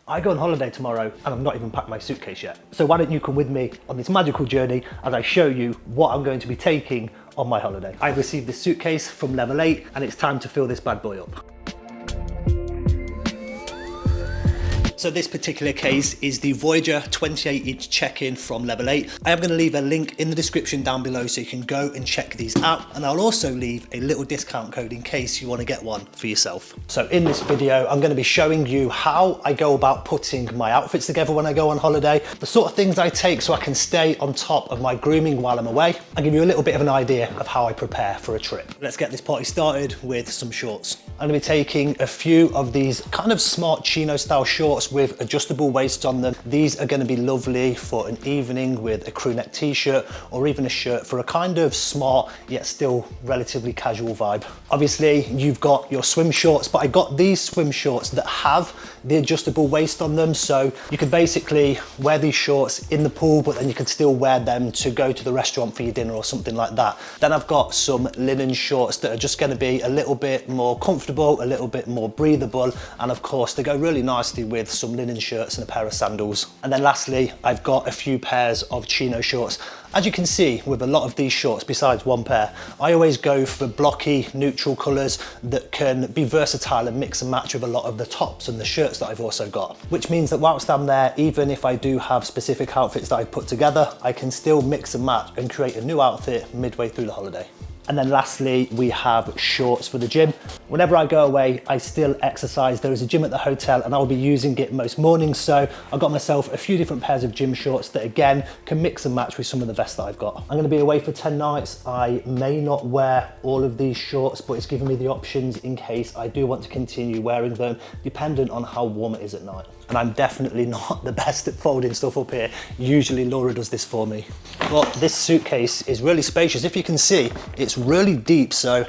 I go on holiday tomorrow and I've not even packed my suitcase yet. So why don't you come with me on this magical journey as I show you what I'm going to be taking on my holiday. I received this suitcase from Level 8 and it's time to fill this bad boy up. So this particular case is the Voyager 28-inch check-in from Level 8. I am going to leave a link in the description down below so you can go and check these out, and I'll also leave a little discount code in case you want to get one for yourself. So in this video I'm going to be showing you how I go about putting my outfits together when I go on holiday, the sort of things I take so I can stay on top of my grooming while I'm away, and give you a little bit of an idea of how I prepare for a trip. Let's get this party started with some shorts. I'm going to be taking a few of these kind of smart chino style shorts with adjustable waists on them. These are going to be lovely for an evening with a crew neck t-shirt or even a shirt for a kind of smart yet still relatively casual vibe. Obviously you've got your swim shorts, but I got these swim shorts that have the adjustable waist on them, so you could basically wear these shorts in the pool, but then you could still wear them to go to the restaurant for your dinner or something like that. Then I've got some linen shorts that are just going to be a little bit more comfortable, a little bit more breathable, and of course they go really nicely with some linen shirts and a pair of sandals. And then lastly I've got a few pairs of chino shorts. As you can see with a lot of these shorts, besides one pair, I always go for blocky neutral colours that can be versatile and mix and match with a lot of the tops and the shirts that I've also got, which means that whilst I'm there, even if I do have specific outfits that I put together, I can still mix and match and create a new outfit midway through the holiday. And then lastly, we have shorts for the gym. Whenever I go away, I still exercise. There is a gym at the hotel and I'll be using it most mornings. So I've got myself a few different pairs of gym shorts that again, can mix and match with some of the vests that I've got. I'm gonna be away for 10 nights. I may not wear all of these shorts, but it's giving me the options in case I do want to continue wearing them, dependent on how warm it is at night. And I'm definitely not the best at folding stuff up here. Usually Laura does this for me. But this suitcase is really spacious. If you can see, it's really deep, so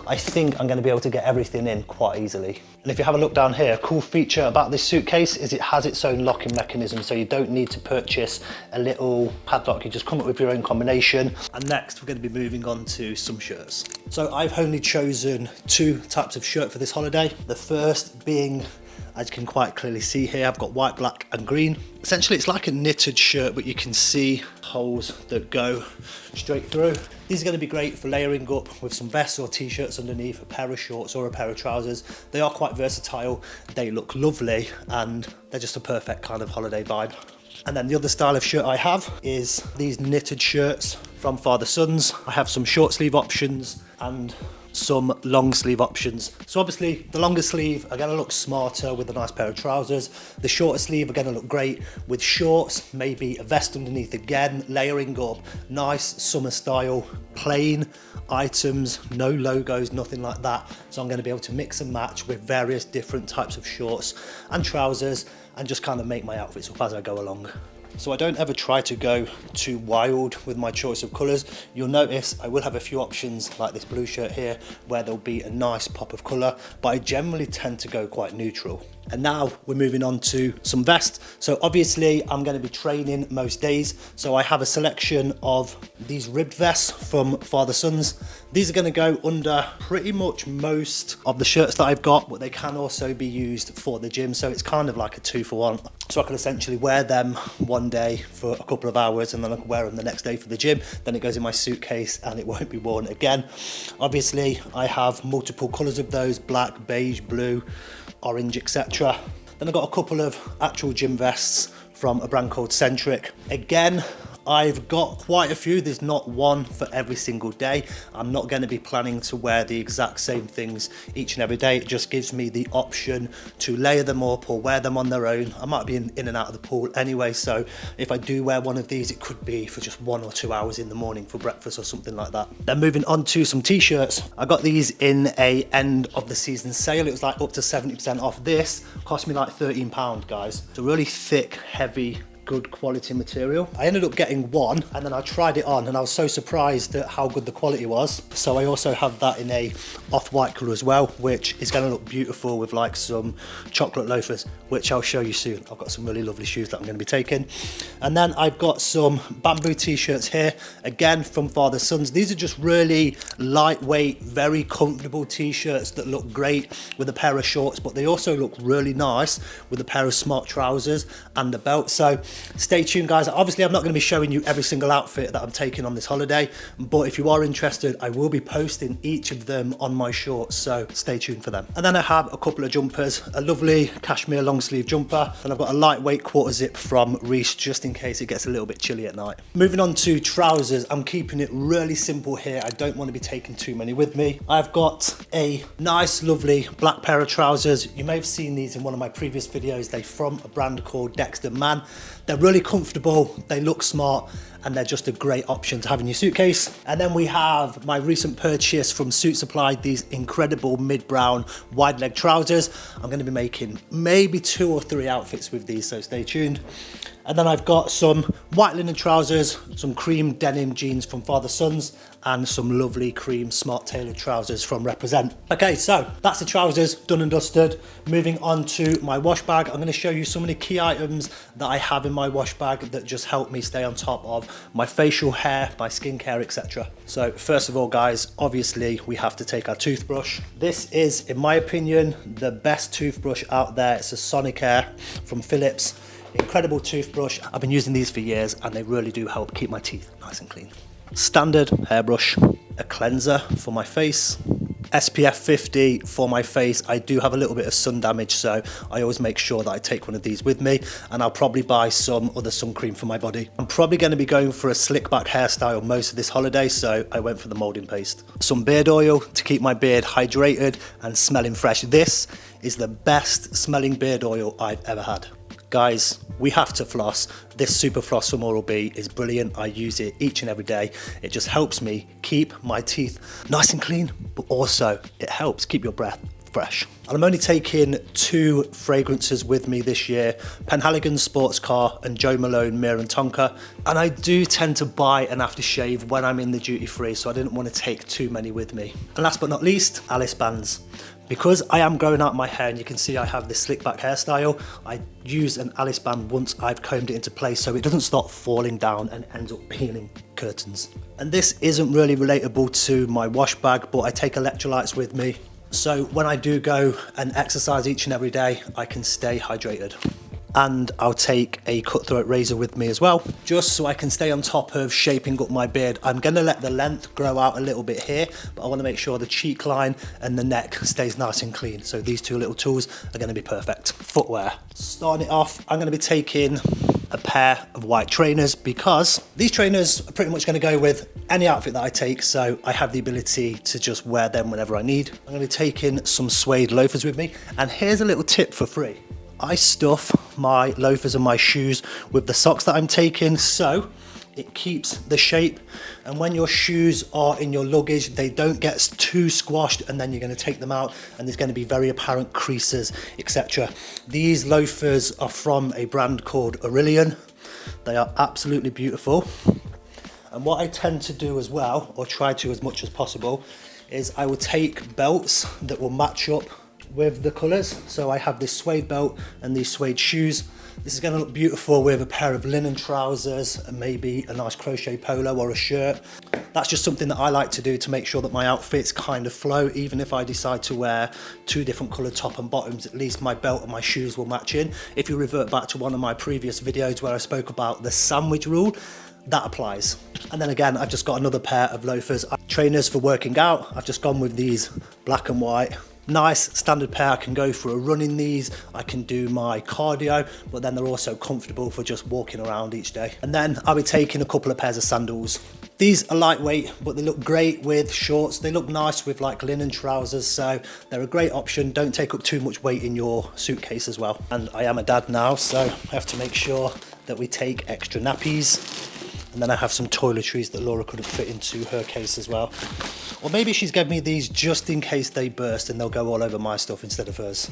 I think I'm going to be able to get everything in quite easily. And if you have a look down here, a cool feature about this suitcase is it has its own locking mechanism, so you don't need to purchase a little padlock, you just come up with your own combination. And next we're going to be moving on to some shirts. So I've only chosen two types of shirt for this holiday. The first being, as you can quite clearly see here, I've got white, black and green. Essentially it's like a knitted shirt, but you can see holes that go straight through. These are going to be great for layering up with some vests or t-shirts underneath, a pair of shorts or a pair of trousers. They are quite versatile, they look lovely, and they're just a perfect kind of holiday vibe. And then the other style of shirt I have is these knitted shirts from Father Sons. I have some short sleeve options and some long sleeve options. So obviously the longer sleeve are going to look smarter with a nice pair of trousers. The shorter sleeve are going to look great with shorts, maybe a vest underneath again, layering up, nice summer style, plain items, no logos, nothing like that. So I'm going to be able to mix and match with various different types of shorts and trousers and just kind of make my outfits up as I go along. So I don't ever try to go too wild with my choice of colours. You'll notice I will have a few options like this blue shirt here where there'll be a nice pop of colour, but I generally tend to go quite neutral. And now we're moving on to some vests. So obviously I'm going to be training most days, so I have a selection of these ribbed vests from Father Sons. These are going to go under pretty much most of the shirts that I've got, but they can also be used for the gym, so it's kind of like a 2-for-1. So I can essentially wear them one day for a couple of hours and then I can wear them the next day for the gym. Then it goes in my suitcase and it won't be worn again. Obviously I have multiple colours of those: black, beige, blue, orange, etc. Then I've got a couple of actual gym vests from a brand called Centric. Again, I've got quite a few. There's not one for every single day. I'm not going to be planning to wear the exact same things each and every day. It just gives me the option to layer them up or wear them on their own. I might be in and out of the pool anyway, so if I do wear one of these, it could be for just 1 or 2 hours in the morning for breakfast or something like that. Then moving on to some t-shirts. I got these in a end of the season sale. It was like up to 70% off. This cost me like £13, guys. It's a really thick, heavy good quality material. I ended up getting one and then I tried it on and I was so surprised at how good the quality was. So I also have that in a off-white colour as well, which is going to look beautiful with like some chocolate loafers, which I'll show you soon. I've got some really lovely shoes that I'm going to be taking. And then I've got some bamboo t-shirts here, again from Father Sons. These are just really lightweight, very comfortable t-shirts that look great with a pair of shorts, but they also look really nice with a pair of smart trousers and a belt. So stay tuned, guys. Obviously I'm not going to be showing you every single outfit that I'm taking on this holiday, but if you are interested, I will be posting each of them on my shorts, so stay tuned for them. And then I have a couple of jumpers, a lovely cashmere long sleeve jumper, and I've got a lightweight quarter zip from Reese just in case it gets a little bit chilly at night. Moving on to trousers, I'm keeping it really simple here. I don't want to be taking too many with me. I've got a nice lovely black pair of trousers. You may have seen these in one of my previous videos. They're from a brand called Dexter Man. They're really comfortable, they look smart, and they're just a great option to have in your suitcase. And then we have my recent purchase from Suit Supply, these incredible mid-brown wide leg trousers. I'm going to be making maybe 2 or 3 outfits with these, so stay tuned. And then I've got some white linen trousers, some cream denim jeans from Father Sons, and some lovely cream smart tailored trousers from Represent. Okay, so that's the trousers done and dusted. Moving on to my wash bag, I'm going to show you some of the key items that I have in my wash bag that just help me stay on top of my facial hair, my skincare, etc. So first of all, guys, obviously we have to take our toothbrush. This is, in my opinion, the best toothbrush out there. It's a Sonic Air from Philips. Incredible toothbrush. I've been using these for years and they really do help keep my teeth nice and clean. Standard hairbrush, a cleanser for my face, SPF 50 for my face. I do have a little bit of sun damage, so I always make sure that I take one of these with me, and I'll probably buy some other sun cream for my body. I'm probably going to be going for a slick back hairstyle most of this holiday, so I went for the molding paste. Some beard oil to keep my beard hydrated and smelling fresh. This is the best smelling beard oil I've ever had. Guys, we have to floss. This Super Floss from Oral-B is brilliant. I use it each and every day. It just helps me keep my teeth nice and clean, but also it helps keep your breath fresh. And I'm only taking 2 fragrances with me this year, Penhaligon's Sports Car and Jo Malone Mirror and Tonka. And I do tend to buy an aftershave when I'm in the duty free, so I didn't want to take too many with me. And last but not least, Alice bands. Because I am growing out my hair and you can see I have this slick back hairstyle, I use an Alice band once I've combed it into place so it doesn't start falling down and ends up peeling curtains. And this isn't really relatable to my wash bag, but I take electrolytes with me. So when I do go and exercise each and every day, I can stay hydrated. And I'll take a cutthroat razor with me as well, just so I can stay on top of shaping up my beard. I'm gonna let the length grow out a little bit here, but I wanna make sure the cheek line and the neck stays nice and clean. So these 2 little tools are gonna be perfect. Footwear. Starting it off, I'm gonna be taking a pair of white trainers because these trainers are pretty much gonna go with any outfit that I take, so I have the ability to just wear them whenever I need. I'm gonna be taking some suede loafers with me, and here's a little tip for free. I stuff my loafers and my shoes with the socks that I'm taking, so it keeps the shape, and when your shoes are in your luggage they don't get too squashed, and then you're going to take them out and there's going to be very apparent creases, etc. These loafers are from a brand called Aurelian. They are absolutely beautiful, and what I tend to do as well, or try to as much as possible, is I will take belts that will match up with the colours. So I have this suede belt and these suede shoes. This is going to look beautiful with a pair of linen trousers and maybe a nice crochet polo or a shirt. That's just something that I like to do to make sure that my outfits kind of flow. Even if I decide to wear 2 different coloured top and bottoms, at least my belt and my shoes will match in. If you revert back to one of my previous videos where I spoke about the sandwich rule, that applies. And then again, I've just got another pair of loafers. Trainers for working out. I've just gone with these black and white. Nice standard pair. I can go for a run in these, I can do my cardio, but then they're also comfortable for just walking around each day. And then I'll be taking a couple of pairs of sandals. These are lightweight, but they look great with shorts. They look nice with like linen trousers, so they're a great option. Don't take up too much weight in your suitcase as well. And I am a dad now, so I have to make sure that we take extra nappies. And then I have some toiletries that Laura couldn't fit into her case as well. Or maybe she's given me these just in case they burst and they'll go all over my stuff instead of hers.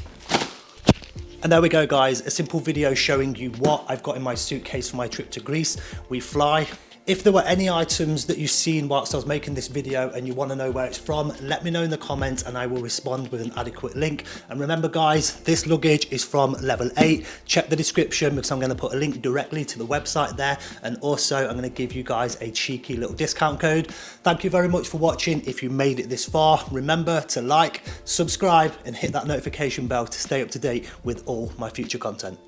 And there we go guys, a simple video showing you what I've got in my suitcase for my trip to Greece. We fly. If there were any items that you've seen whilst I was making this video and you want to know where it's from, let me know in the comments and I will respond with an adequate link. And remember guys, this luggage is from level 8. Check the description because I'm going to put a link directly to the website there, and also I'm going to give you guys a cheeky little discount code. Thank you very much for watching. If you made it this far, remember to like, subscribe and hit that notification bell to stay up to date with all my future content.